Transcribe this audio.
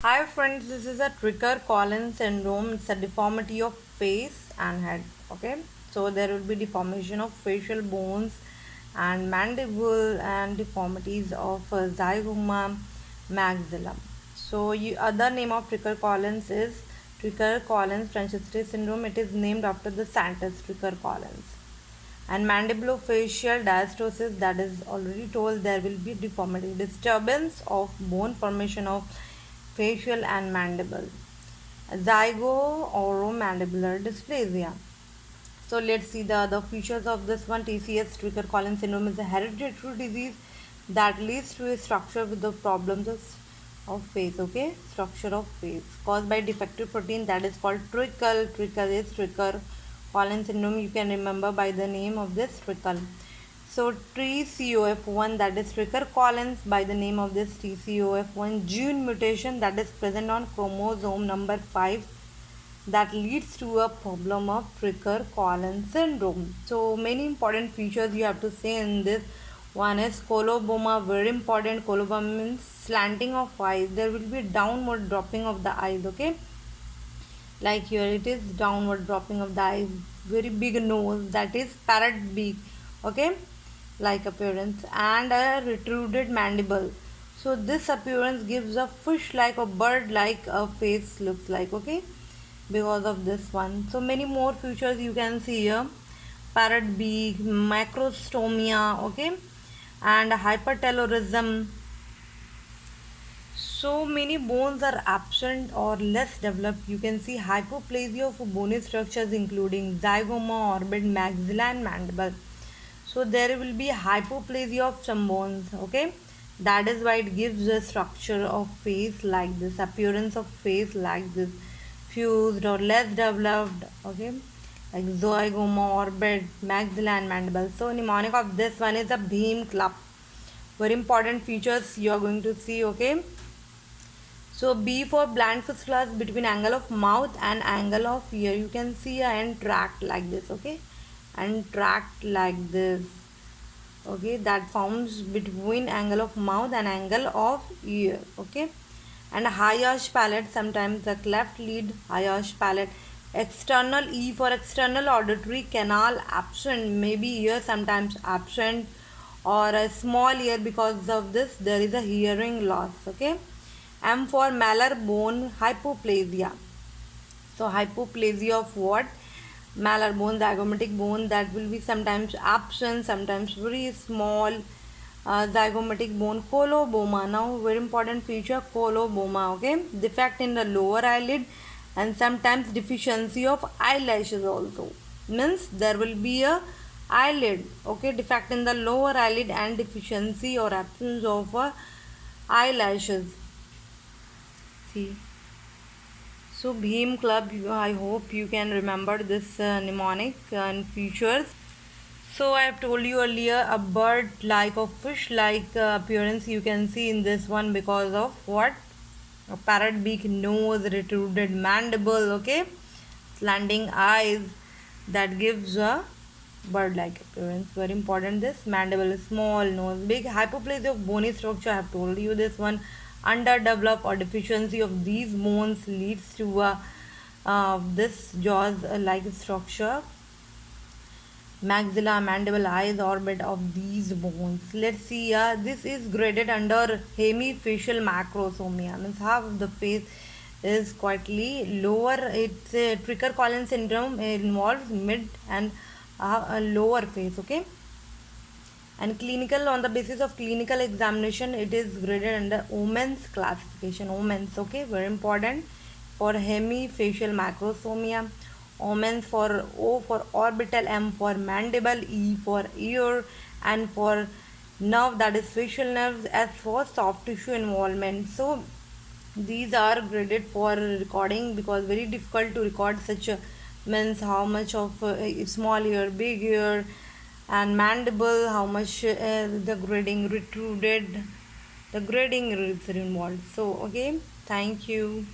Hi friends, this is a Tricker-Collins syndrome. It's a deformity of face and head. Okay, so there will be deformation of facial bones and mandible and deformities of zygoma maxilla. So other name of Tricker-Collins is Tricker-Collins Tronchet syndrome. It is named after the scientist Tricker-Collins. And mandibulofacial diastosis, that is already told, there will be deformity, disturbance of bone formation of facial and mandible. Zygo-oromandibular dysplasia. So let's see the other features of this one. TCS, Tricker-Collins syndrome, is a hereditary disease that leads to a structure with the problems of face. Okay, structure of face caused by defective protein that is called trickle. Trickle is Tricker-Collins syndrome. You can remember by the name of this trickle. So TCOF1, that is Tricker-Collins, by the name of this TCOF1 gene mutation that is present on chromosome number 5 that leads to a problem of Tricker-Collins syndrome. So many important features you have to say in this. One is coloboma, very important. Coloboma means slanting of eyes. There will be downward dropping of the eyes. Okay, like here it is downward dropping of the eyes. Very big nose, that is parrot beak. Okay, like appearance, and a retruded mandible. So this appearance gives a fish like or bird like a face looks like. Okay, because of this one. So many more features you can see here. Parrot beak, macrostomia, okay, and hypertelorism. So many bones are absent or less developed. You can see hypoplasia of bony structures including zygoma, orbit, maxilla and mandible. So there will be hypoplasia of some bones. Okay, that is why it gives the structure of face like this, appearance of face like this, fused or less developed. Okay, like zygoma, orbit, maxilla and mandible. So mnemonic of this one is a beam club. Very important features you are going to see. Okay, so B for bland fistulas between angle of mouth and angle of ear. You can see a end tract like this. Okay, and tract like this. Okay, that forms between angle of mouth and angle of ear. Okay, and high arch palate, sometimes the cleft lid, high arch palate. External E for external auditory canal absent, maybe ear sometimes absent, or a small ear. Because of this there is a hearing loss. Okay, M for malar bone hypoplasia. So hypoplasia of what? Malar bone, zygomatic bone, that will be sometimes absent, sometimes very small. Zygomatic bone, coloboma. Now very important feature, coloboma. Okay, defect in the lower eyelid and sometimes deficiency of eyelashes also. Means there will be a eyelid. Okay, defect in the lower eyelid and deficiency or absence of eyelashes. See. So Bhim Club, I hope you can remember this mnemonic and features. So I have told you earlier, a bird-like or fish-like appearance you can see in this one because of what? A parrot beak, nose, retruded mandible, okay, slanting eyes, that gives a bird-like appearance. Very important. This mandible is small, nose big. Hypoplasia of bony structure, I have told you this one. Underdeveloped or deficiency of these bones leads to this jaws like structure. Maxilla, mandible, eyes, orbit of these bones. Let's see. This is graded under hemifacial macrosomia. Means half of the face is quietly lower. It's a Tricker-Collins syndrome. It involves mid and a lower face. Okay. And clinical, on the basis of clinical examination, it is graded under Omen's classification. Omen's, okay, very important for hemifacial macrosomia. Omen's for O for orbital, M for mandible, E for ear, and for nerve, that is facial nerves, S for soft tissue involvement. So these are graded for recording because very difficult to record such a, means how much of small ear, big ear, and mandible, how much the grading retruded, the grading is involved. So okay, thank you.